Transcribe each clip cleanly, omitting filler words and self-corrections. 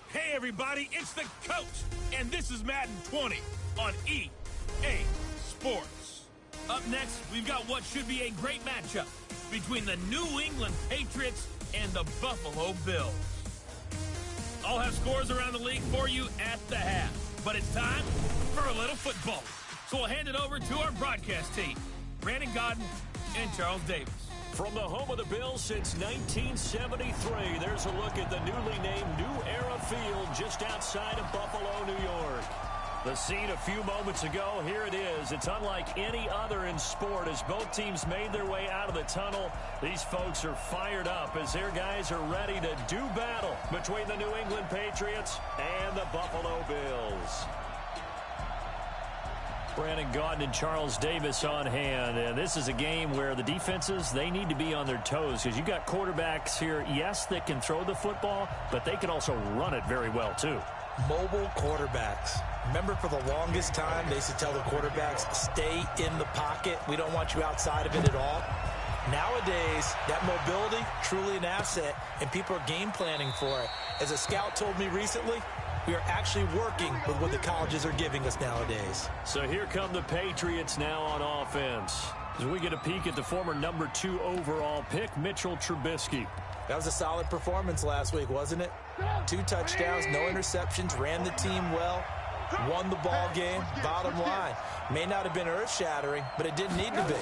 Hey everybody, it's the coach, and this is Madden 20 on EA Sports. Up next, we've got what should be a great matchup between the New England Patriots and the Buffalo Bills. I'll have scores around the league for you at the half, but it's time for a little football. So we'll hand it over to our broadcast team, Brandon Godden and Charles Davis. From the home of the Bills since 1973, there's a look at the newly named New Era Field just outside of Buffalo, New York. The scene a few moments ago, here it is. It's unlike any other in sport as both teams made their way out of the tunnel. These folks are fired up as their guys are ready to do battle between the New England Patriots and the Buffalo Bills. Brandon Gaudin and Charles Davis on hand. And this is a game where the defenses, they need to be on their toes because you've got quarterbacks here, yes, that can throw the football, but they can also run it very well, too. Mobile quarterbacks. Remember, for the longest time, they used to tell the quarterbacks, stay in the pocket. We don't want you outside of it at all. Nowadays, that mobility, truly an asset, and people are game planning for it. As a scout told me recently, we are actually working with what the colleges are giving us nowadays. So here come the Patriots now on offense. As we get a peek at the former number 2 overall pick, Mitchell Trubisky. That was a solid performance last week, wasn't it? 2 touchdowns, no interceptions, ran the team well, won the ball game. Bottom line, may not have been earth-shattering, but it didn't need to be.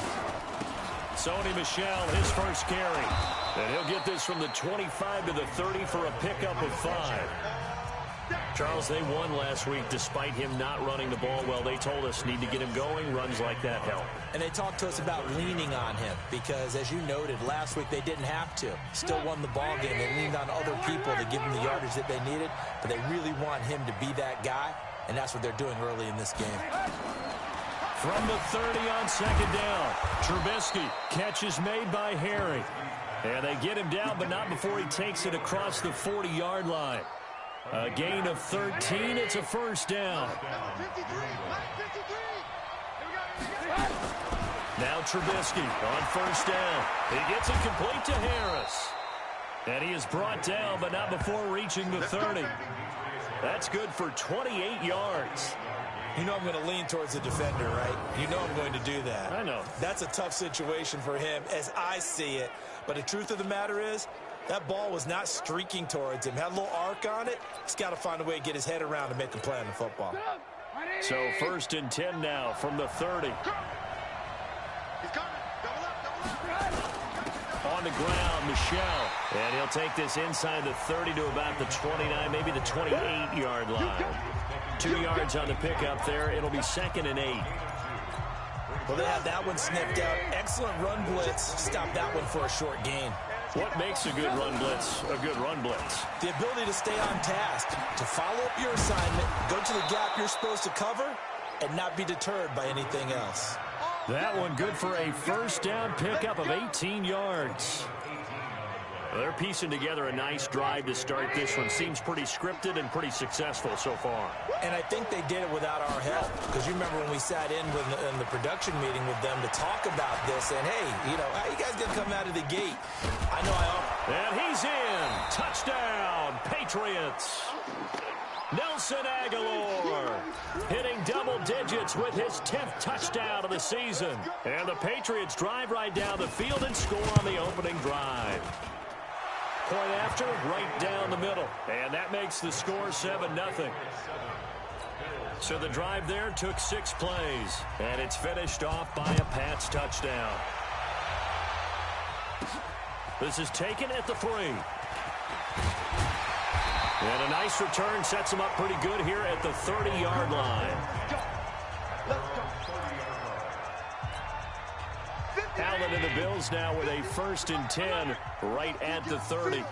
Sony Michel, his first carry. And he'll get this from the 25 to the 30 for a pickup of 5. Charles, they won last week despite him not running the ball well. They told us need to get him going. Runs like that help. And they talked to us about leaning on him because, as you noted, last week they didn't have to. Still won the ball game. They leaned on other people to give them the yardage that they needed, but they really want him to be that guy, and that's what they're doing early in this game. From the 30 on second down, Trubisky, catch is made by Harry. And they get him down, but not before he takes it across the 40-yard line. A gain of 13. It's a first down. Now Trubisky on first down. He gets it complete to Harris. And he is brought down, but not before reaching the 30. That's good for 28 yards. You know I'm going to lean towards the defender, right? You know I'm going to do that. I know. That's a tough situation for him as I see it. But the truth of the matter is, that ball was not streaking towards him. Had a little arc on it. He's got to find a way to get his head around and make a play on the football. So first and 10 now from the 30. On the ground, Michel. And he'll take this inside the 30 to about the 29, maybe the 28-yard line. 2 yards on the pickup there. It'll be 2nd and 8. Well, they had that one sniffed out. Excellent run blitz. Stop that one for a short gain. What makes a good run blitz a good run blitz? The ability to stay on task, to follow up your assignment, go to the gap you're supposed to cover, and not be deterred by anything else. That one good for a first down pickup of 18 yards. They're piecing together a nice drive to start this one. Seems pretty scripted and pretty successful so far. And I think they did it without our help. Because you remember when we sat in the production meeting with them to talk about this. And, hey, you know, how you guys going to come out of the gate? I know And he's in. Touchdown, Patriots. Nelson Aguilar hitting double digits with his 10th touchdown of the season. And the Patriots drive right down the field and score on the opening drive. after, right down the middle. And that makes the score 7-0. So the drive there took 6 plays. And it's finished off by a Pats touchdown. This is taken at the 3. And a nice return sets him up pretty good here at the 30-yard line. Allen and the Bills now with a 1st and 10 right at the 30.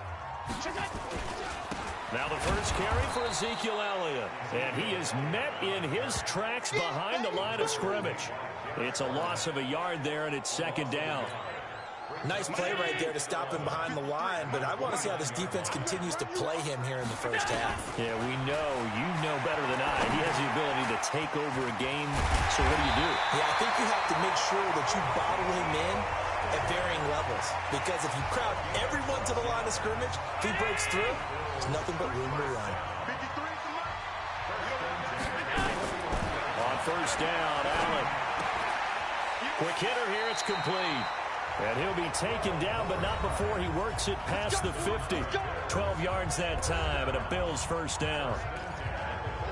Now the first carry for Ezekiel Elliott. And he is met in his tracks behind the line of scrimmage. It's a loss of a yard there, and it's 2nd down. Nice play right there to stop him behind the line, but I want to see how this defense continues to play him here in the first half. Yeah, we know. You know better than I. He has the ability to take over a game, so what do? Yeah, I think you have to make sure that you bottle him in at varying levels, because if you crowd everyone to the line of scrimmage, if he breaks through, there's nothing but room to run. On 1st down, Allen. Quick hitter here, it's complete. And he'll be taken down, but not before he works it past the 50. 12 yards that time, and a Bills 1st down.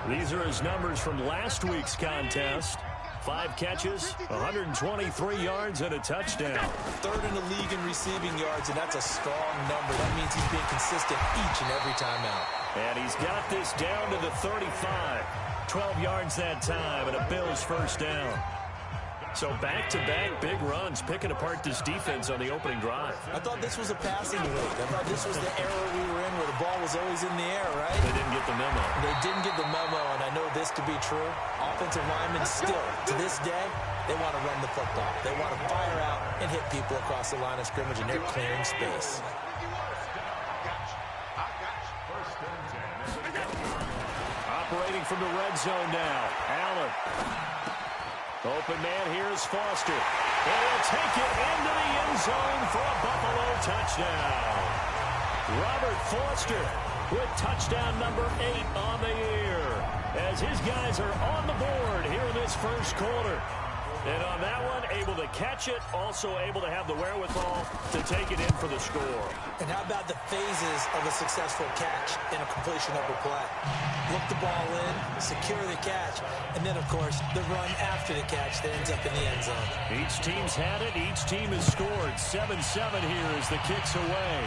These are his numbers from last week's contest. 5 catches, 123 yards, and a touchdown. 3rd in the league in receiving yards, and that's a strong number. That means he's being consistent each and every time out. And he's got this down to the 35. 12 yards that time, and a Bills 1st down. So back-to-back big runs, picking apart this defense on the opening drive. I thought this was a passing league. I thought this was the era we were in where the ball was always in the air, right? They didn't get the memo. They didn't get the memo, and I know this to be true. Offensive linemen still, to this day, they want to run the football. They want to fire out and hit people across the line of scrimmage, and they're clearing space. Operating from the red zone now, Allen. Open man, here's Foster. And he'll take it into the end zone for a Buffalo touchdown. Robert Foster with touchdown number 8 on the year, as his guys are on the board here in this first quarter. And on that one, able to catch it, also able to have the wherewithal to take it in for the score. And how about the phases of a successful catch and a completion of a play? Look the ball in, secure the catch, and then, of course, the run after the catch that ends up in the end zone. Each team's had it. Each team has scored. 7-7 here as the kick's away.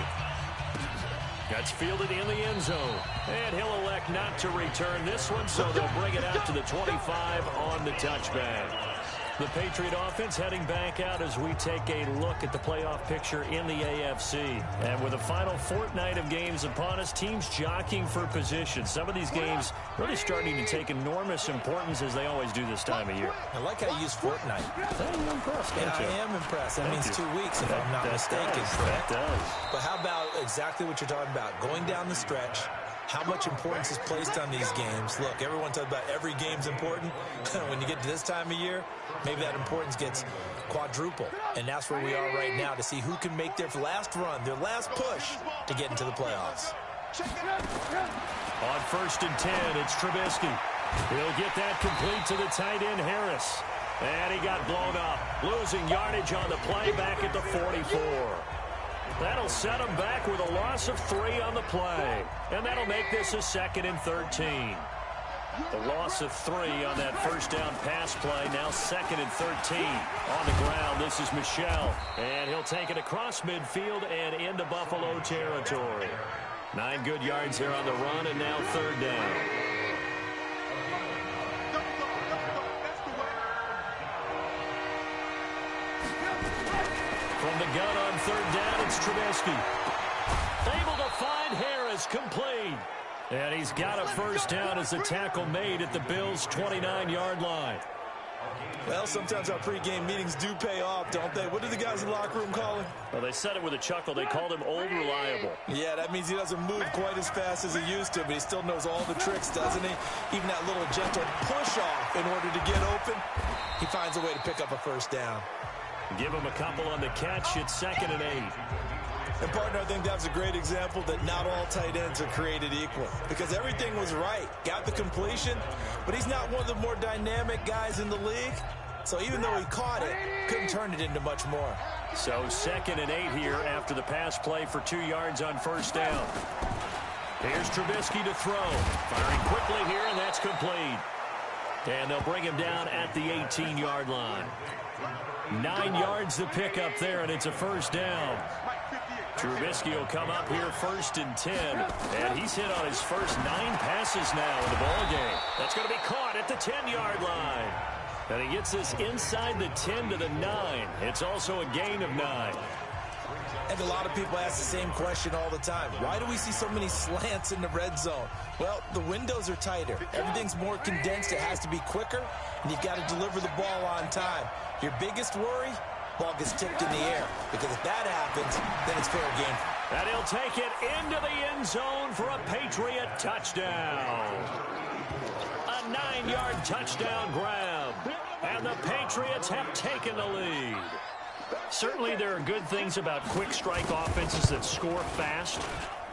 That's fielded in the end zone. And he'll elect not to return this one, so they'll bring it out to the 25 on the touchback. The Patriot offense heading back out as we take a look at the playoff picture in the AFC. And with the final fortnight of games upon us, teams jockeying for position. Some of these games really starting to take enormous importance, as they always do this time of year. I like how you use fortnight. I'm impressed, Yeah, I am impressed. That means 2 weeks, if I'm not mistaken. That does. But how about exactly what you're talking about? Going down the stretch, how much importance is placed on these games. Look, everyone talks about every game's important. When you get to this time of year, maybe that importance gets quadruple. And that's where we are right now, to see who can make their last run, their last push to get into the playoffs. On 1st and 10, it's Trubisky. He'll get that complete to the tight end, Harris. And he got blown up, losing yardage on the play back at the 44. That'll set him back with a loss of 3 on the play. And that'll make this a 2nd and 13. The loss of 3 on that first down pass play. Now 2nd and 13. On the ground, this is Michel. And he'll take it across midfield and into Buffalo territory. 9 good yards here on the run, and now 3rd down. From the gun on 3rd down, it's Trubisky. Able to find Harris, complete. And he's got a 1st down as the tackle made at the Bills' 29-yard line. Well, sometimes our pregame meetings do pay off, don't they? What do the guys in the locker room call him? Well, they said it with a chuckle. They called him Old Reliable. Yeah, that means he doesn't move quite as fast as he used to, but he still knows all the tricks, doesn't he? Even that little gentle push-off in order to get open, he finds a way to pick up a 1st down. Give him a couple on the catch. It's 2nd and 8. And, partner, I think that's a great example that not all tight ends are created equal, because everything was right. Got the completion, but he's not one of the more dynamic guys in the league. So even though he caught it, couldn't turn it into much more. So 2nd and 8 here after the pass play for 2 yards on first down. Here's Trubisky to throw. Firing quickly here, and that's complete. And they'll bring him down at the 18-yard line. 9 yards to pick up there, and it's a first down. Trubisky will come up here 1st and 10. And he's hit on his first 9 passes now in the ballgame. That's going to be caught at the 10-yard line. And he gets this inside the 10 to the 9. It's also a gain of 9. And a lot of people ask the same question all the time. Why do we see so many slants in the red zone? Well, the windows are tighter. Everything's more condensed. It has to be quicker, and you've got to deliver the ball on time. Your biggest worry? Ball gets tipped in the air, because if that happens, then it's fair game. And he'll take it into the end zone for a Patriot touchdown. A 9-yard touchdown grab. And the Patriots have taken the lead. Certainly there are good things about quick strike offenses that score fast,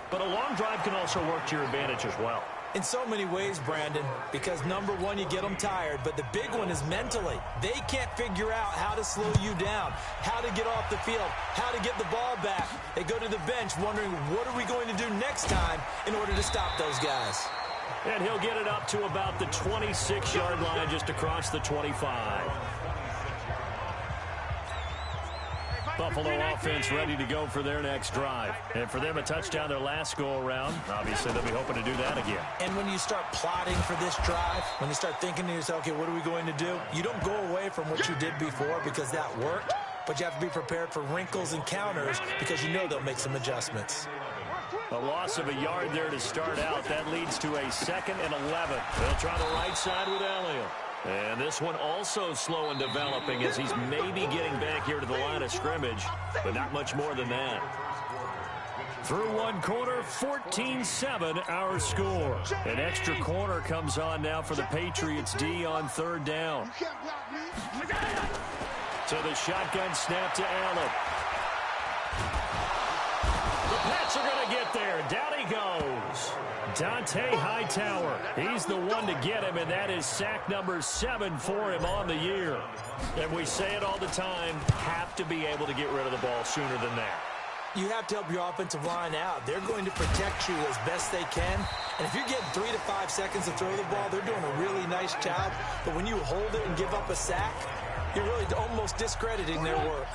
but a long drive can also work to your advantage as well. In so many ways, Brandon, because number one, you get them tired, but the big one is mentally. They can't figure out how to slow you down, how to get off the field, how to get the ball back. They go to the bench wondering, what are we going to do next time in order to stop those guys? And he'll get it up to about the 26-yard line, just across the 25. Buffalo offense ready to go for their next drive. And for them, a touchdown their last go-around. Obviously, they'll be hoping to do that again. And when you start plotting for this drive, when you start thinking to yourself, okay, what are we going to do? You don't go away from what you did before because that worked, but you have to be prepared for wrinkles and counters because you know they'll make some adjustments. A loss of a yard there to start out. That leads to a 2nd and 11. They'll try the right side with Elliott. And this one also slow in developing as he's maybe getting back here to the line of scrimmage, but not much more than that. Through one quarter, 14-7 our score. An extra corner comes on now for the Patriots D on 3rd down. So the shotgun snap to Allen. The Pats are going to get there. Down he goes. Dante Hightower. He's the one to get him, and that is sack number 7 for him on the year. And we say it all the time, have to be able to get rid of the ball sooner than that. You have to help your offensive line out. They're going to protect you as best they can. And if you're getting 3 to 5 seconds to throw the ball, they're doing a really nice job. But when you hold it and give up a sack, you're really almost discrediting their work.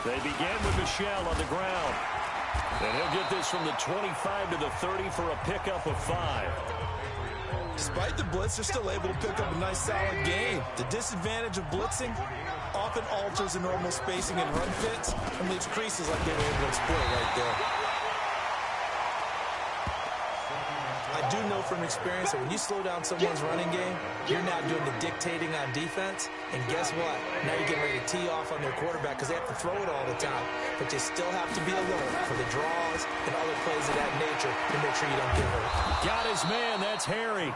They begin with Michel on the ground. And he'll get this from the 25 to the 30 for a pickup of 5. Despite the blitz, they're still able to pick up a nice, solid gain. The disadvantage of blitzing often alters the normal spacing and run fits and leaves creases like they were able to exploit right there. I do know from experience that when you slow down someone's running game, you're now doing the dictating on defense. And guess what? Now you're getting ready to tee off on their quarterback because they have to throw it all the time. But you still have to be alert for the draws and other plays of that nature to make sure you don't get hurt. Got his man. That's Harry.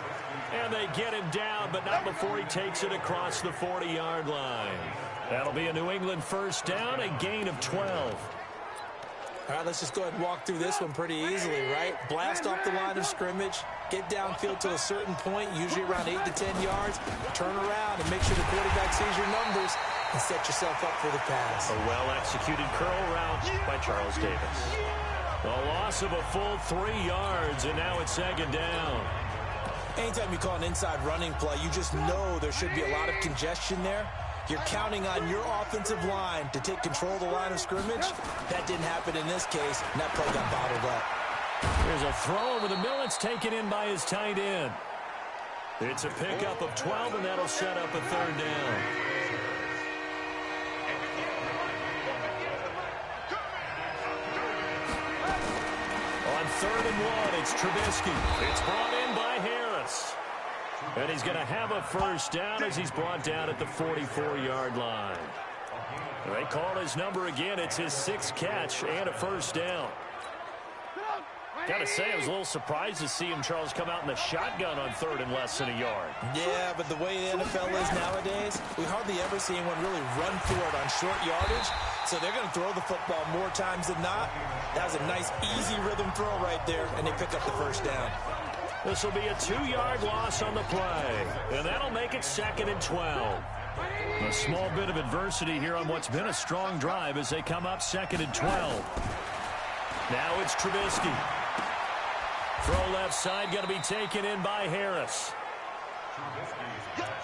And they get him down, but not before he takes it across the 40-yard line. That'll be a New England first down, a gain of 12. All right, let's just go ahead and walk through this one pretty easily, right? Blast off the line of scrimmage, get downfield to a certain point, usually around 8 to 10 yards, turn around and make sure the quarterback sees your numbers and set yourself up for the pass. A well-executed curl route by Charles Davis. A loss of a full 3 yards, and now it's 2nd down. Anytime you call an inside running play, you just know there should be a lot of congestion there. You're counting on your offensive line to take control of the line of scrimmage. That didn't happen in this case, and that play got bottled up. There's a throw over the middle. It's taken in by his tight end. It's a pickup of 12, and that'll set up a 3rd down. On 3rd and 1, it's Trubisky. It's brought in by Harris. And he's going to have a first down as he's brought down at the 44-yard line. They call his number again. It's his 6th catch and a first down. Got to say, I was a little surprised to see him, Charles, come out in the shotgun on 3rd and less than a yard. Yeah, but the way the NFL is nowadays, we hardly ever see anyone really run for it on short yardage. So they're going to throw the football more times than not. That was a nice, easy rhythm throw right there, and they pick up the first down. This will be a 2-yard loss on the play, and that'll make it 2nd and 12. A small bit of adversity here on what's been a strong drive as they come up 2nd and 12. Now it's Trubisky. Throw left side, going to be taken in by Harris.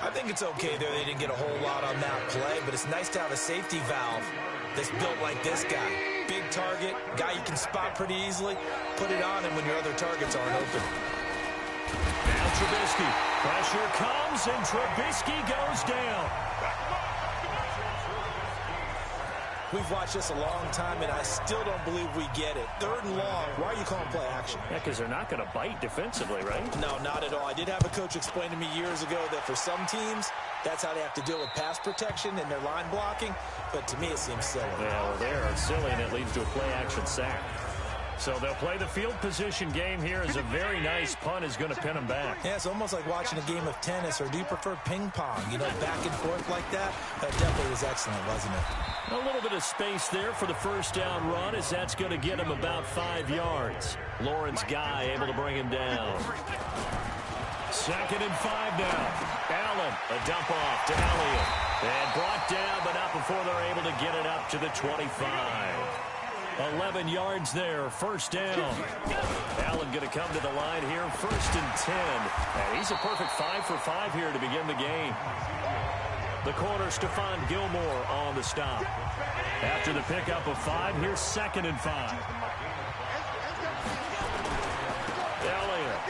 I think it's okay there. They didn't get a whole lot on that play, but it's nice to have a safety valve that's built like this guy. Big target, guy you can spot pretty easily. Put it on him when your other targets aren't open. Now Trubisky. Pressure comes, and Trubisky goes down. We've watched this a long time, and I still don't believe we get it. 3rd and long. Why are you calling play action? Yeah, because they're not going to bite defensively, right? No, not at all. I did have a coach explain to me years ago that for some teams, that's how they have to deal with pass protection and their line blocking. But to me, it seems silly. Yeah, well, they're silly, and it leads to a play-action sack. So they'll play the field position game here as a very nice punt is going to pin them back. Yeah, it's almost like watching a game of tennis, or do you prefer ping pong? You know, back and forth like that? That definitely was excellent, wasn't it? A little bit of space there for the first down run, as that's going to get him about 5 yards. Lawrence Guy able to bring him down. 2nd and 5 now. Allen, a dump off to Elliott. And brought down, but not before they're able to get it up to the 25. 11 yards there, first down. Allen going to come to the line here, 1st and 10. And he's a perfect 5 for 5 here to begin the game. The corner, Stephon Gilmore on the stop. After the pickup of 5, here's 2nd and 5. Elliott.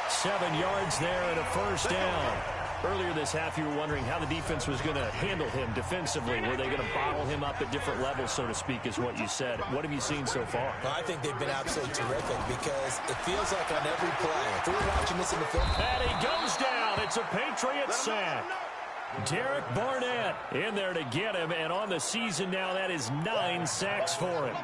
7 yards there and a first down. Earlier this half, you were wondering how the defense was going to handle him defensively. Were they going to bottle him up at different levels, so to speak, is what you said. What have you seen so far? Well, I think they've been absolutely terrific because it feels like on every play, if we were watching this in the film. And he goes down. It's a Patriot sack. Derek Barnett in there to get him, and on the season now, that is 9 sacks for him.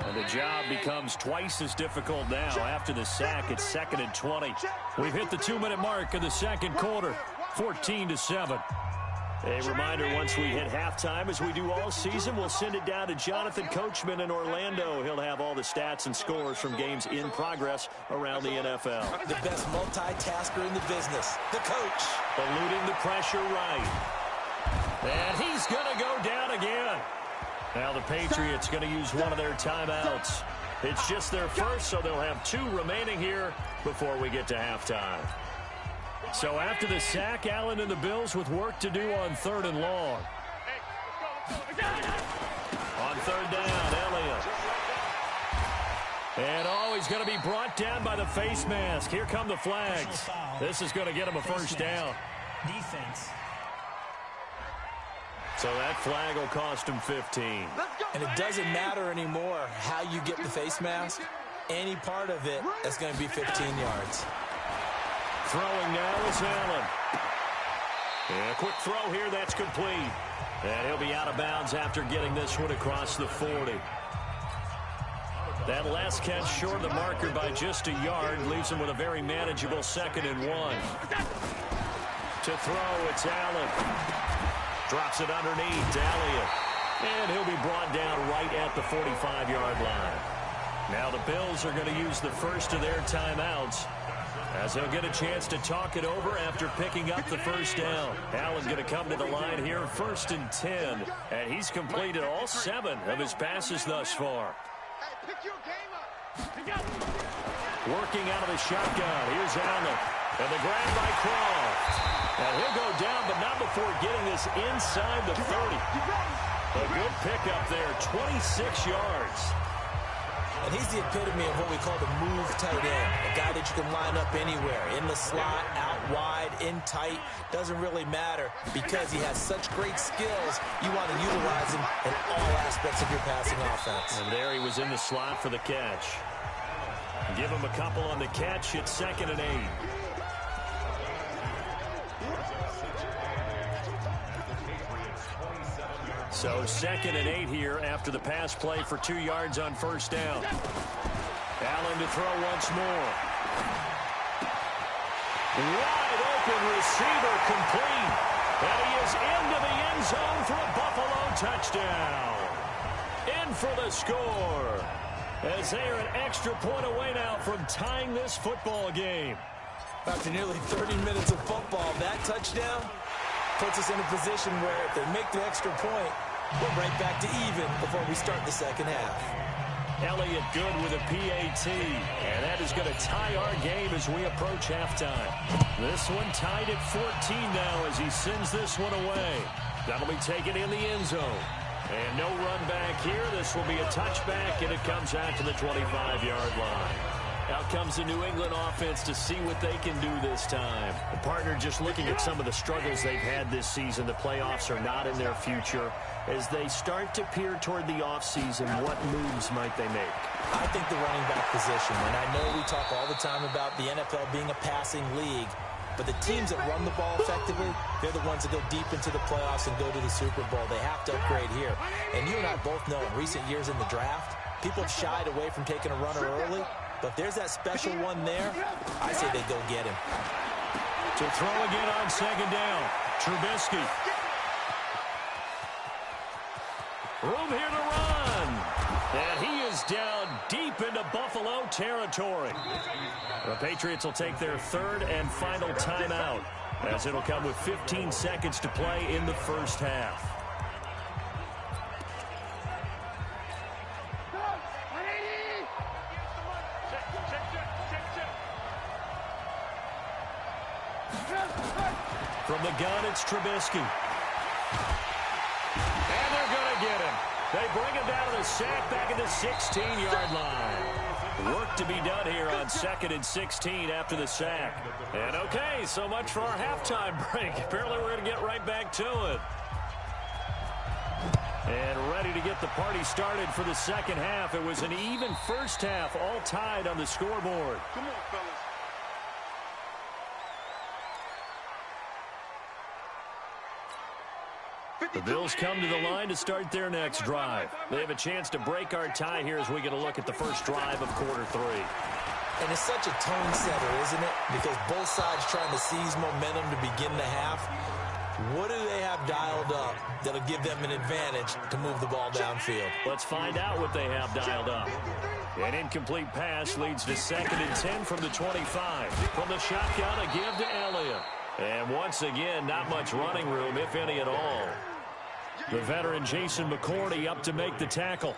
And the job becomes twice as difficult now. After the sack, it's 2nd and 20. We've hit the 2-minute mark of the second quarter, 14-7. A reminder, once we hit halftime, as we do all season, we'll send it down to Jonathan Coachman in Orlando. He'll have all the stats and scores from games in progress around the NFL. The best multitasker in the business, the coach. Eluding the pressure right. And he's going to go down again. Now the Patriots going to use one of their timeouts. It's just their first, so they'll have 2 remaining here before we get to halftime. So after the sack, Allen and the Bills with work to do on 3rd and long. On 3rd down, Elliott. And he's going to be brought down by the face mask. Here come the flags. This is going to get him a first down. Defense. So that flag will cost him 15. And it doesn't matter anymore how you get the face mask. Any part of it is going to be 15 yards. Throwing now is Allen. And a quick throw here, that's complete. And he'll be out of bounds after getting this one across the 40. That last catch short of the marker by just a yard leaves him with a very manageable 2nd and 1. To throw, it's Allen. Drops it underneath to Elliott. And he'll be brought down right at the 45-yard line. Now the Bills are going to use the first of their timeouts, as they'll get a chance to talk it over after picking up the first down. Allen going to come to the line here, 1st and 10. And he's completed all 7 of his passes thus far. Working out of the shotgun. Here's Allen. And the grab by Croft. And he'll go down, but not before getting this inside the 30. A good pickup there, 26 yards. And he's the epitome of what we call the move tight end. A guy that you can line up anywhere. In the slot, out wide, in tight. Doesn't really matter because he has such great skills. You want to utilize him in all aspects of your passing offense. And there he was in the slot for the catch. Give him a couple on the catch. It's 2nd and 8. So 2nd and 8 here after the pass play for 2 yards on first down. Allen to throw once more. Wide open receiver complete. And he is into the end zone for a Buffalo touchdown. In for the score, as they are an extra point away now from tying this football game. After nearly 30 minutes of football, that touchdown puts us in a position where if they make the extra point, we're right back to even before we start the second half. Elliott good with a PAT, and that is going to tie our game as we approach halftime. This one tied at 14 now as he sends this one away. That'll be taken in the end zone. And no run back here. This will be a touchback, and it comes out to the 25-yard line. Out comes the New England offense to see what they can do this time. The partner just looking at some of the struggles they've had this season. The playoffs are not in their future. As they start to peer toward the offseason, what moves might they make? I think the running back position, and I know we talk all the time about the NFL being a passing league, but the teams that run the ball effectively, they're the ones that go deep into the playoffs and go to the Super Bowl. They have to upgrade here. And you and I both know in recent years in the draft, people have shied away from taking a runner early. But if there's that special one there, I say they go get him. To throw again on second down, Trubisky. Room here to run. And he is down deep into Buffalo territory. The Patriots will take their third and final timeout, as it'll come with 15 seconds to play in the first half. From the gun, it's Trubisky. And they're going to get him. They bring him down to the sack back at the 16-yard line. Work to be done here on 2nd and 16 after the sack. And okay, so much for our halftime break. Apparently we're going to get right back to it. And ready to get the party started for the second half. It was an even first half, all tied on the scoreboard. Come on, fellas. The Bills come to the line to start their next drive. They have a chance to break our tie here as we get a look at the first drive of quarter 3. And it's such a tone setter, isn't it? Because both sides trying to seize momentum to begin the half. What do they have dialed up that'll give them an advantage to move the ball downfield? Let's find out what they have dialed up. An incomplete pass leads to 2nd and 10 from the 25. From the shotgun, a give to Elliott. And once again, not much running room, if any at all. The veteran Jason McCourty up to make the tackle.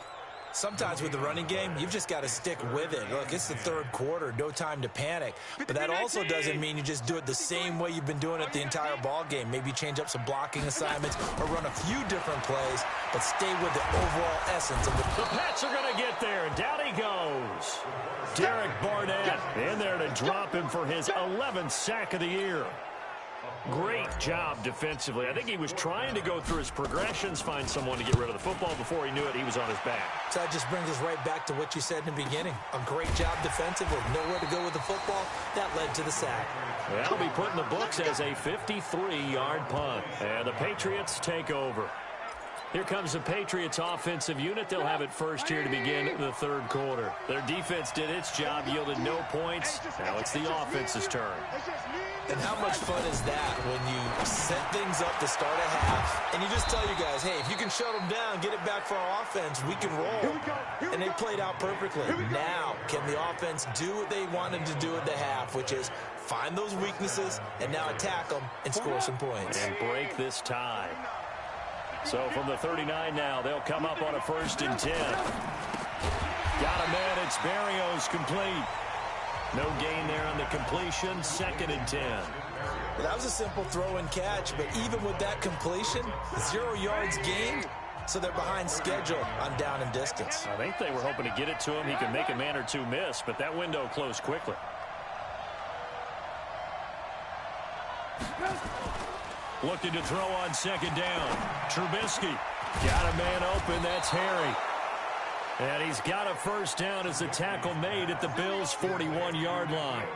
Sometimes with the running game, you've just got to stick with it. Look, it's the third quarter, no time to panic. But that also doesn't mean you just do it the same way you've been doing it the entire ball game. Maybe change up some blocking assignments or run a few different plays, but stay with the overall essence of The Pats are going to get there. Down he goes. Derek Barnett in there to drop him for his 11th sack of the year. Great job defensively. I think he was trying to go through his progressions, find someone to get rid of the football. Before he knew it, he was on his back. So that just brings us right back to what you said in the beginning. A great job defensively. Nowhere to go with the football. That led to the sack. That'll be put in the books as a 53-yard punt. And the Patriots take over. Here comes the Patriots offensive unit. They'll have it first here to begin the third quarter. Their defense did its job, yielded no points. Now it's the offense's turn. And how much fun is that when you set things up to start a half and you just tell you guys, hey, if you can shut them down, get it back for our offense, we can roll. And they played out perfectly. Now, can the offense do what they wanted to do at the half, which is find those weaknesses and now attack them and score some points. And break this tie. So from the 39 now, they'll come up on a 1st and 10. Got a man, it's Berrios complete. No gain there on the completion, 2nd and 10. Well, that was a simple throw and catch, but even with that completion, 0 yards gained, so they're behind schedule on down and distance. I think they were hoping to get it to him. He could make a man or two miss, but that window closed quickly. Looking to throw on 2nd down. Trubisky got a man open. That's Harry. And he's got a 1st down as the tackle made at the Bills' 41-yard line.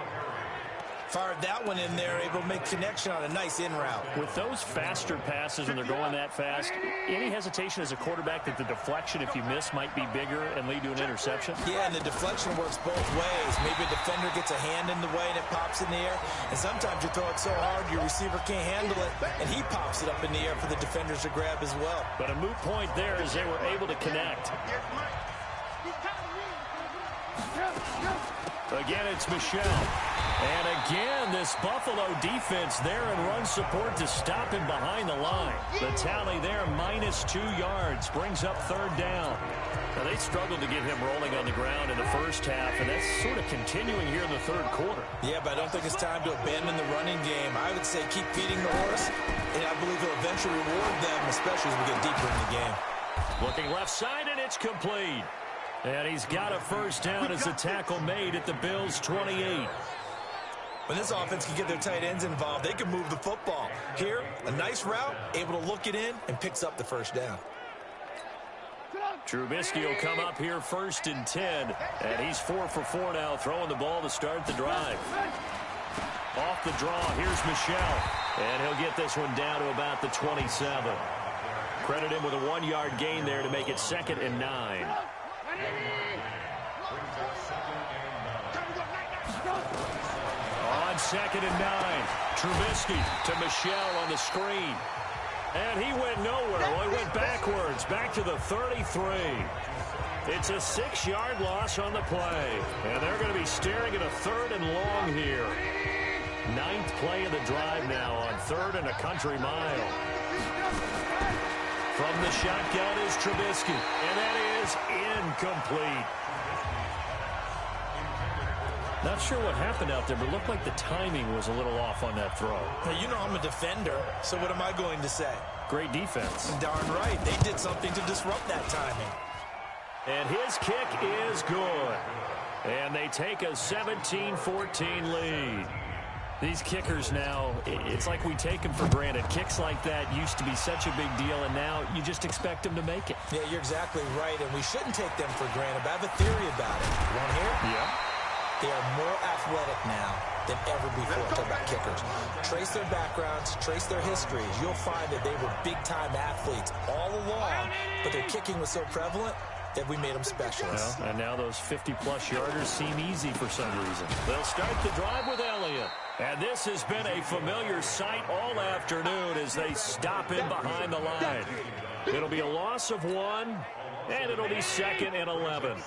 Fired that one in there, able to make connection on a nice in route. With those faster passes when they're going that fast, any hesitation as a quarterback that the deflection, if you miss, might be bigger and lead to an interception? Yeah, and the deflection works both ways. Maybe a defender gets a hand in the way and it pops in the air. And sometimes you throw it so hard your receiver can't handle it, and he pops it up in the air for the defenders to grab as well. But a moot point there as they were able to connect. Again, it's Michelle. And again, this Buffalo defense there in run support to stop him behind the line. The tally there, -2 yards, brings up third down. Now, they struggled to get him rolling on the ground in the first half, and that's sort of continuing here in the third quarter. Yeah, but I don't think it's time to abandon the running game. I would say keep feeding the horse, and I believe he'll eventually reward them, especially as we get deeper in the game. Looking left side, and it's complete. And he's got a first down as the tackle made at the Bills' 28. When this offense can get their tight ends involved, they can move the football. Here, a nice route, able to look it in, and picks up the first down. Trubisky will come up here 1st and 10. And he's 4 for 4 now, throwing the ball to start the drive. Off the draw, here's Michelle. And he'll get this one down to about the 27. Credit him with a 1-yard gain there to make it 2nd and 9. On 2nd and 9, Trubisky to Michelle on the screen. And he went nowhere. Well, he went backwards, back to the 33. It's a 6-yard loss on the play. And they're going to be staring at a 3rd and long here. 9th play of the drive now on 3rd and a country mile. From the shotgun is Trubisky, and that is incomplete. Not sure what happened out there, but it looked like the timing was a little off on that throw. Now, you know I'm a defender, so what am I going to say? Great defense. Darn right. They did something to disrupt that timing. And his kick is good. And they take a 17-14 lead. These kickers now, it's like we take them for granted. Kicks like that used to be such a big deal, and now you just expect them to make it. Yeah, you're exactly right, and we shouldn't take them for granted. But I have a theory about it. You want to hear it? Yeah. They are more athletic now than ever before. Talk about kickers. Trace their backgrounds, trace their histories. You'll find that they were big-time athletes all along, but their kicking was so prevalent that we made them specialists. Well, and now those 50-plus yarders seem easy for some reason. They'll start the drive with Elliott. And this has been a familiar sight all afternoon as they stop him behind the line. It'll be a loss of 1, and it'll be 2nd and 11.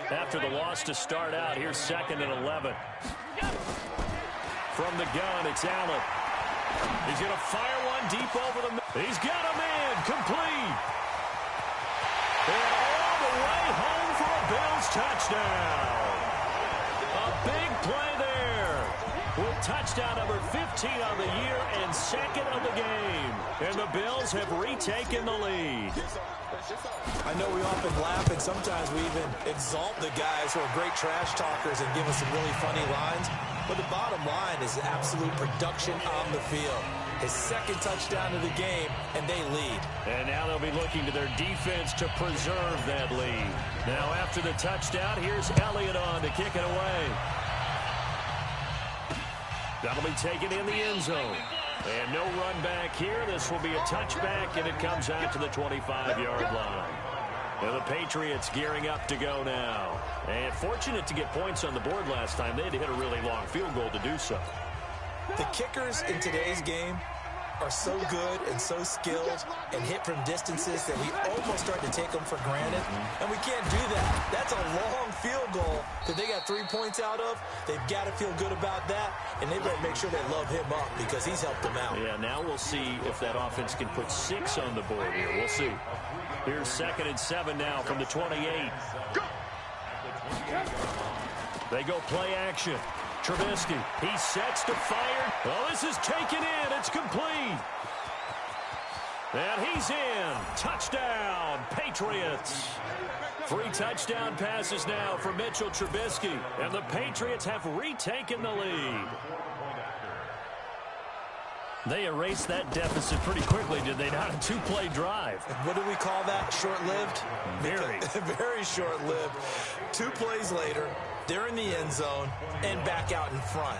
After the loss to start out, here's 2nd and 11. From the gun, it's Allen. He's going to fire one deep over the middle. He's got a man complete. And all the way home for a Bills touchdown. A big play there. With touchdown number 15 on the year and 2nd of the game. And the Bills have retaken the lead. I know we often laugh, and sometimes we even exalt the guys who are great trash talkers and give us some really funny lines. But the bottom line is absolute production on the field. His 2nd touchdown of the game, and they lead. And now they'll be looking to their defense to preserve that lead. Now after the touchdown, here's Elliott on to kick it away. That'll be taken in the end zone. And no run back here. This will be a touchback, and it comes out to the 25-yard line. And the Patriots gearing up to go now. And fortunate to get points on the board last time. They had to hit a really long field goal to do so. The kickers in today's game are so good and so skilled and hit from distances that we almost start to take them for granted. And we can't do that. That's a long field goal that they got 3 points out of. They've got to feel good about that, and they better make sure they love him up because he's helped them out. Yeah, now we'll see if that offense can put 6 on the board here. We'll see. Here's 2nd and 7 now from the 28. They go play action. Trubisky, he sets to fire. Well, this is taken in. It's complete. And he's in. Touchdown, Patriots. 3 touchdown passes now for Mitchell Trubisky. And the Patriots have retaken the lead. They erased that deficit pretty quickly, did they not? A 2-play drive. What do we call that? Short-lived? Very. Very short-lived. 2 plays later, they're in the end zone and back out in front.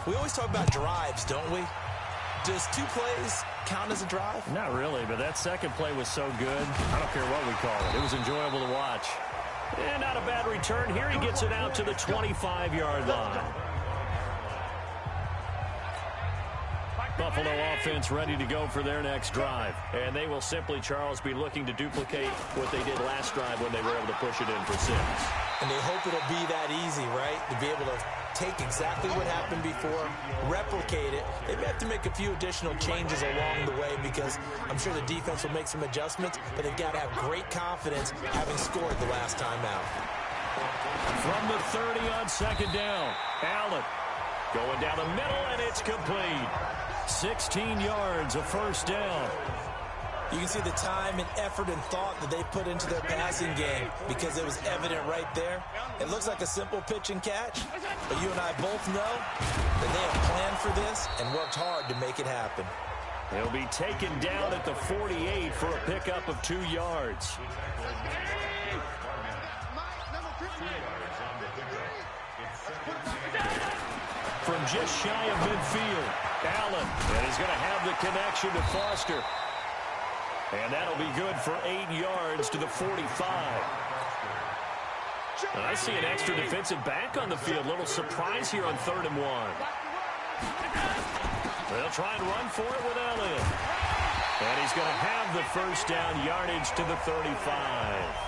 We always talk about drives, don't we? Does 2 plays count as a drive? Not really, but that second play was so good. I don't care what we call it. It was enjoyable to watch. And not a bad return. Here he gets it out to the 25-yard line. Buffalo offense ready to go for their next drive. And they will simply, Charles, be looking to duplicate what they did last drive when they were able to push it in for 6. And they hope it'll be that easy, right? To be able to take exactly what happened before, replicate it. They may have to make a few additional changes along the way because I'm sure the defense will make some adjustments, but they've got to have great confidence having scored the last time out. From the 30 on second down, Allen going down the middle, and it's complete. 16 yards, a first down. You can see the time and effort and thought that they put into their passing game because it was evident right there. It looks like a simple pitch and catch, but you and I both know that they have planned for this and worked hard to make it happen. He'll be taken down at the 48 for a pickup of 2 yards. From just shy of midfield, Allen, and he's going to have the connection to Foster. And that'll be good for 8 yards to the 45. And I see an extra defensive back on the field. Little surprise here on 3rd and 1. They'll try and run for it with Elliott. And he's going to have the first down, yardage to the 35.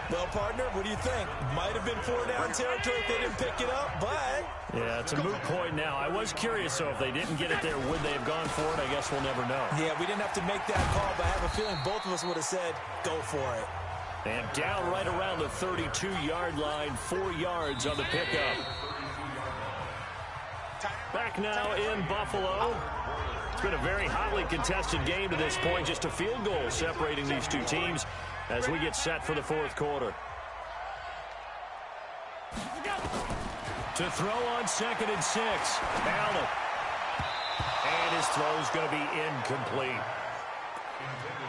Well, partner, what do you think? Might have been 4-down territory if they didn't pick it up, but... Yeah, it's a moot point now. I was curious, so if they didn't get it there, would they have gone for it? I guess we'll never know. Yeah, we didn't have to make that call, but I have a feeling both of us would have said, go for it. And down right around the 32-yard line, 4 yards on the pickup. Back now in Buffalo. It's been a very hotly contested game to this point. Just a field goal separating these two teams as we get set for the 4th quarter. To throw on 2nd and 6. Allen. And his throw's going to be incomplete.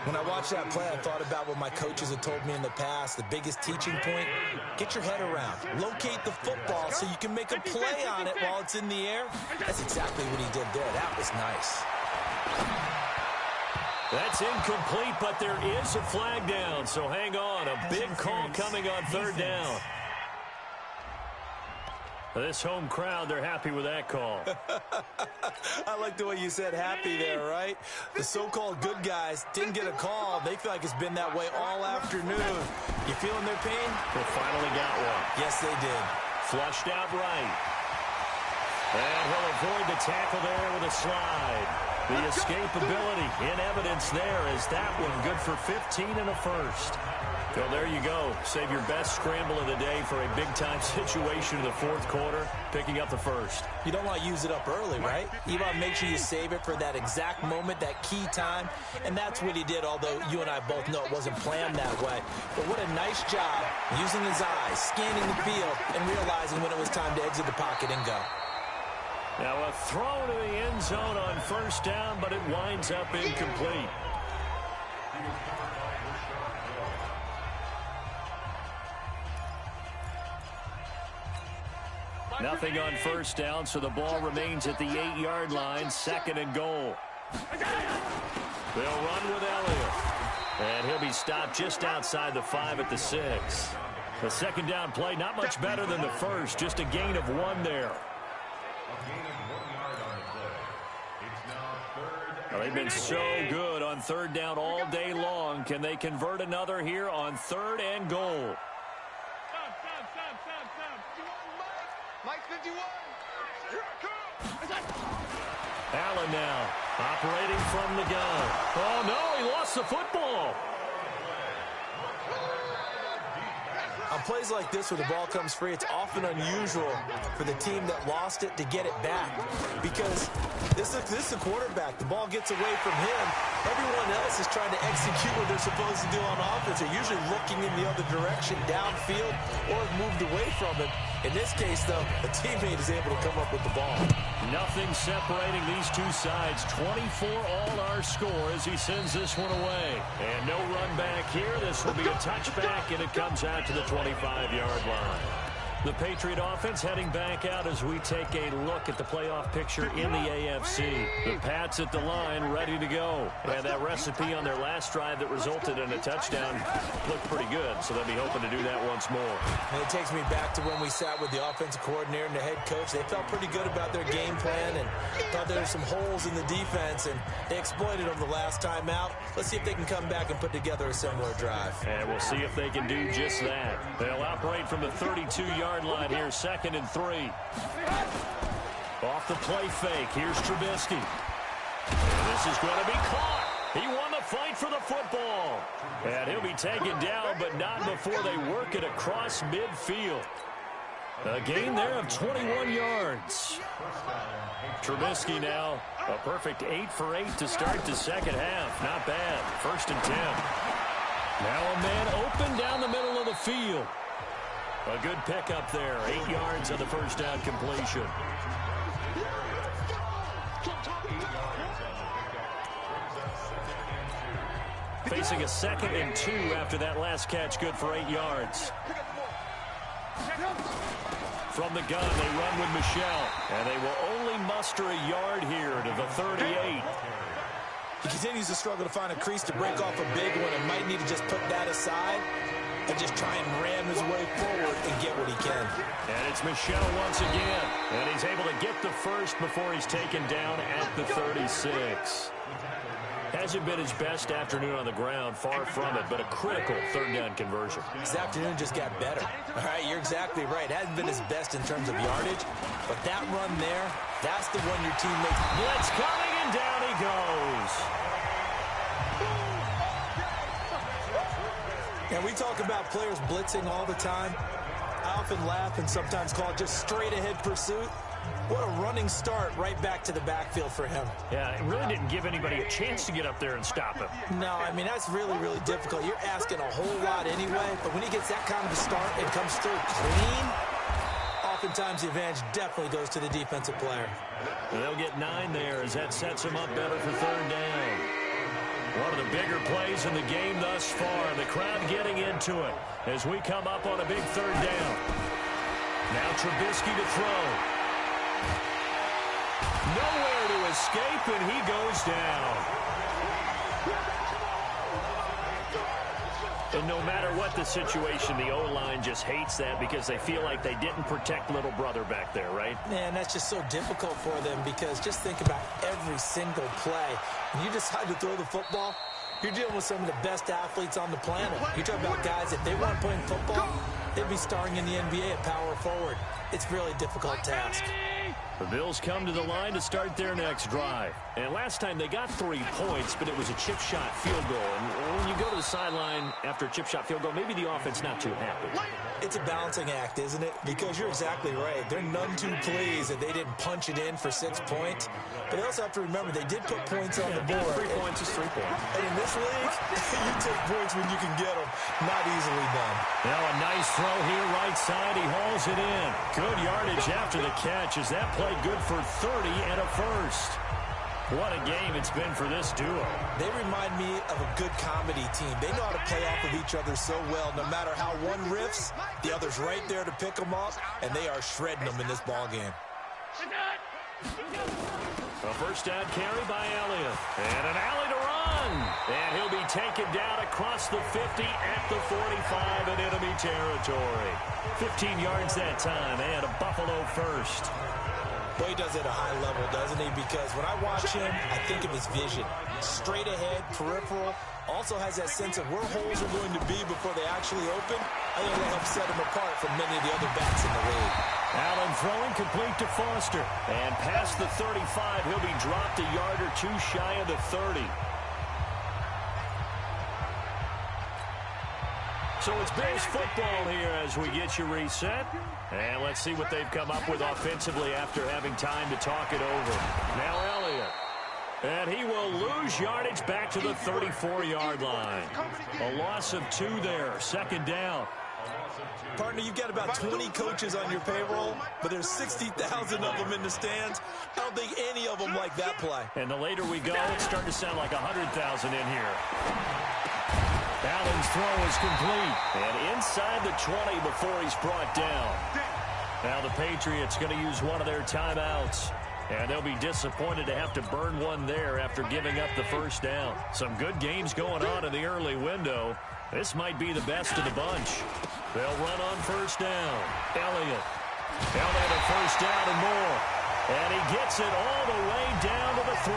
When I watched that play, I thought about what my coaches had told me in the past. The biggest teaching point, get your head around. Locate the football so you can make a play on it while it's in the air. That's exactly what he did there. That was nice. That's incomplete, but there is a flag down, so hang on. A big call coming on 3rd down. This home crowd, they're happy with that call. I like the way you said happy there, right? The so-called good guys didn't get a call. They feel like it's been that way all afternoon. You feeling their pain? They finally got one. Yes, they did. Flushed out right. And he'll avoid the tackle there with a slide. The escapability in evidence there is that one good for 15 and a first. So there you go. Save your best scramble of the day for a big-time situation in the 4th quarter, picking up the first. You don't want to use it up early, right? You want to make sure you save it for that exact moment, that key time, and that's what he did, although you and I both know it wasn't planned that way. But what a nice job using his eyes, scanning the field, and realizing when it was time to exit the pocket and go. Now a throw to the end zone on 1st down, but it winds up incomplete. Nothing on 1st down, so the ball remains at the 8-yard line, 2nd and goal. They'll run with Elliott. And he'll be stopped just outside the 5 at the 6. The 2nd down play, not much better than the first, just a gain of 1 there. Well, they've been so good on 3rd down all day long. Can they convert another here on 3rd and goal? Allen now operating from the gun. Oh, no, he lost the football. On plays like this where the ball comes free, it's often unusual for the team that lost it to get it back because this is a quarterback. The ball gets away from him. Everyone else is trying to execute what they're supposed to do on offense. They're usually looking in the other direction, downfield, or moved away from him. In this case, though, a teammate is able to come up with the ball. Nothing separating these two sides. 24 all our score as he sends this one away. And no run back here. This will be a touchback, and it comes out to the 25-yard line. The Patriot offense heading back out as we take a look at the playoff picture in the AFC. The Pats at the line, ready to go. And that recipe on their last drive that resulted in a touchdown looked pretty good, so they'll be hoping to do that once more. And it takes me back to when we sat with the offensive coordinator and the head coach. They felt pretty good about their game plan and thought there were some holes in the defense, and they exploited them the last time out. Let's see if they can come back and put together a similar drive. And we'll see if they can do just that. They'll operate from the 32-yard line here, 2nd and 3. Off the play fake, here's Trubisky. And this is going to be caught. He won the fight for the football. And he'll be taken down, but not before they work it across midfield. A gain there of 21 yards. Trubisky now, a perfect 8 for 8 to start the second half. Not bad. 1st and 10. Now a man open down the middle of the field. A good pickup there. 8 yards on the first down completion. Facing a 2nd and 2 after that last catch. Good for 8 yards. From the gun, they run with Michelle. And they will only muster a yard here to the 38. He continues to struggle to find a crease to break off a big one and might need to just put that aside and just try and ram his way forward and get what he can. And it's Michelle once again. And he's able to get the first before he's taken down at the 36. Hasn't been his best afternoon on the ground, far from it, but a critical 3rd down conversion. This afternoon just got better. All right, you're exactly right. Hasn't been his best in terms of yardage, but that run there, that's the one your team makes. Blitz coming, and down he goes. And we talk about players blitzing all the time. I often laugh and sometimes call it just straight-ahead pursuit. What a running start right back to the backfield for him. Yeah, it really didn't give anybody a chance to get up there and stop him. No, I mean, that's really, really difficult. You're asking a whole lot anyway, but when he gets that kind of a start and comes through clean, oftentimes the advantage definitely goes to the defensive player. And they'll get 9 there as that sets him up better for 3rd down. One of the bigger plays in the game thus far. The crowd getting into it as we come up on a big 3rd down. Now Trubisky to throw. Nowhere to escape, and he goes down. And no matter what the situation, the O-line just hates that because they feel like they didn't protect little brother back there, right? Man, that's just so difficult for them because just think about every single play. When you decide to throw the football, you're dealing with some of the best athletes on the planet. You're talking about guys, if they weren't playing football, they'd be starring in the NBA at power forward. It's a really difficult task. The Bills come to the line to start their next drive. And last time they got 3 points, but it was a chip shot field goal. And when you go to the sideline after a chip shot field goal, maybe the offense not too happy. It's a balancing act, isn't it? Because you're exactly right. They're none too pleased that they didn't punch it in for 6 points. But they also have to remember they did put points on the board. 3 points is 3 points. And in this league, you take points when you can get them. Not easily done. Now a nice throw here, right side. He hauls it in. Good yardage after the catch. Is that play good for 30 and a first? What a game it's been for this duo. They remind me of a good comedy team. They know how to play off of each other so well. No matter how one riffs, the other's right there to pick them up, and they are shredding them in this ball game. A first down carry by Elliott. And an alley to run. And he'll be taken down across the 50 at the 45 in enemy territory. 15 yards that time and a Buffalo first. Boy, he does it at a high level, doesn't he? Because when I watch him, I think of his vision. Straight ahead, peripheral. Also has that sense of where holes are going to be before they actually open. I think that helps set him apart from many of the other backs in the league. Allen throwing complete to Foster. And past the 35, he'll be dropped a yard or 2 shy of the 30. So it's Bills football here as we get you reset. And let's see what they've come up with offensively after having time to talk it over. Now Elliott. And he will lose yardage back to the 34-yard line. A loss of 2 there. 2nd down. Partner, you've got about 20 coaches on your payroll, but there's 60,000 of them in the stands. I don't think any of them like that play. And the later we go, it's starting to sound like 100,000 in here. Allen's throw is complete. And inside the 20 before he's brought down. Now the Patriots going to use one of their timeouts. And they'll be disappointed to have to burn one there after giving up the first down. Some good games going on in the early window. This might be the best of the bunch. They'll run on first down. Elliott a first down and more. And he gets it all the way down to the 3.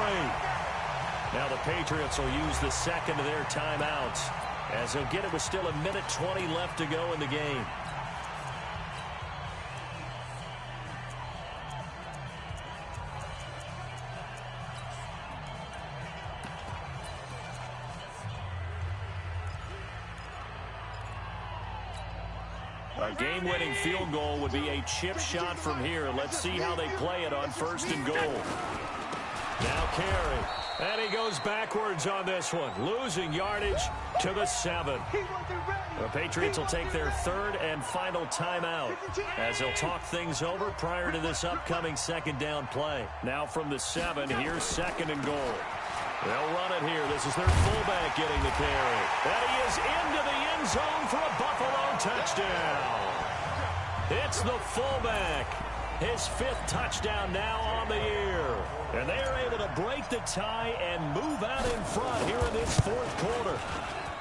Now the Patriots will use the second of their timeouts as they'll get it with still 1:20 left to go in the game. A game-winning field goal would be a chip shot from here. Let's see how they play it on first and goal. Now Carey. And he goes backwards on this one, losing yardage to the 7. The Patriots will take their third and final timeout as they'll talk things over prior to this upcoming second down play. Now from the 7, here's second and goal. They'll run it here. This is their fullback getting the carry. And he is into the end zone for a Buffalo touchdown. It's the fullback. His 5th touchdown now on the year. And they are able to break the tie and move out in front here in this 4th quarter.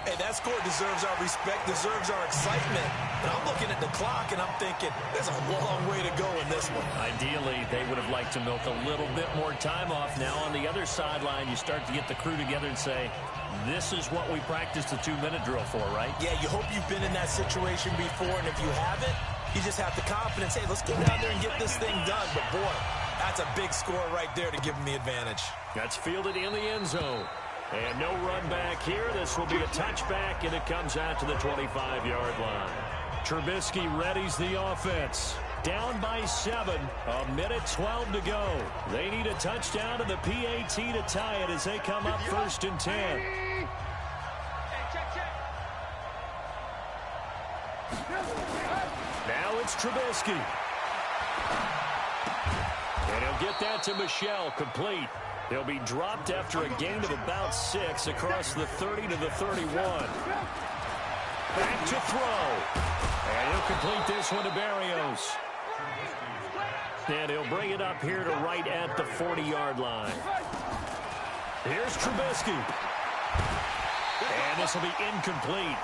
Hey, that score deserves our respect, deserves our excitement. But I'm looking at the clock, and I'm thinking there's a long way to go in this one. Ideally, they would have liked to milk a little bit more time off. Now on the other sideline, you start to get the crew together and say, this is what we practiced the 2-minute drill for, right? Yeah, you hope you've been in that situation before, and if you haven't, you just have the confidence, hey, let's get down there and get this thing done. But, boy, that's a big score right there to give them the advantage. That's fielded in the end zone. And no run back here. This will be a touchback, and it comes out to the 25-yard line. Trubisky readies the offense. Down by 7, 1:12 to go. They need a touchdown and the PAT to tie it as they come up first and 10. Now it's Trubisky. And he'll get that to Michel, complete. He'll be dropped after a gain of about 6 across the 30 to the 31. Back to throw. And he'll complete this one to Berrios. And he'll bring it up here to right at the 40-yard line. Here's Trubisky. And this will be incomplete.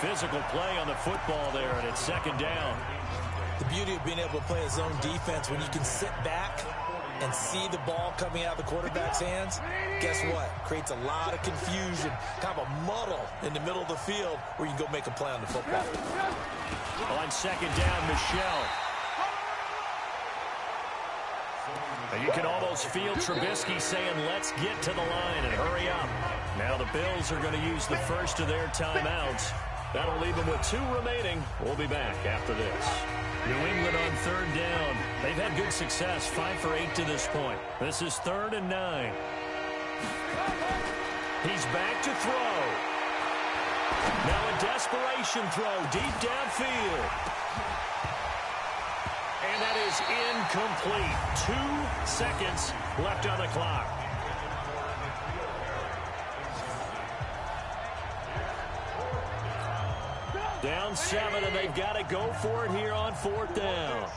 Physical play on the football there, and it's second down. The beauty of being able to play a zone defense when you can sit back and see the ball coming out of the quarterback's hands, guess what? Creates a lot of confusion, kind of a muddle in the middle of the field where you can go make a play on the football. On second down, Michel. And you can almost feel Trubisky saying, let's get to the line and hurry up. Now the Bills are going to use the first of their timeouts. That'll leave them with 2 remaining. We'll be back after this. New England on third down. They've had good success, 5 for 8 to this point. This is 3rd and 9. He's back to throw. Now a desperation throw deep downfield. And that is incomplete. 2 seconds left on the clock. Down 7, and they've got to go for it here on 4th down.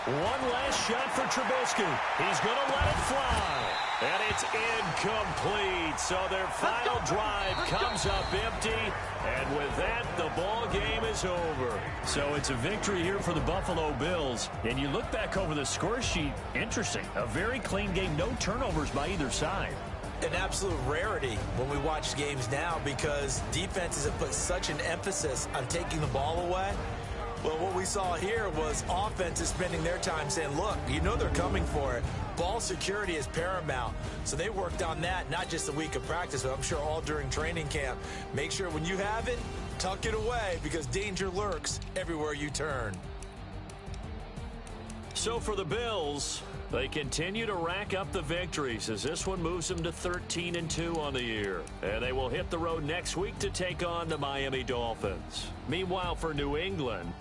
One last shot for Trubisky. He's going to let it fly. And it's incomplete. So their final drive comes up empty. And with that, the ball game is over. So it's a victory here for the Buffalo Bills. And you look back over the score sheet, interesting. A very clean game, no turnovers by either side. An absolute rarity when we watch games now because defenses have put such an emphasis on taking the ball away. Well, what we saw here was offenses spending their time saying, look, you know they're coming for it. Ball security is paramount. So they worked on that, not just a week of practice, but I'm sure all during training camp. Make sure when you have it, tuck it away because danger lurks everywhere you turn. So for the Bills, they continue to rack up the victories as this one moves them to 13-2 on the year. And they will hit the road next week to take on the Miami Dolphins. Meanwhile, for New England,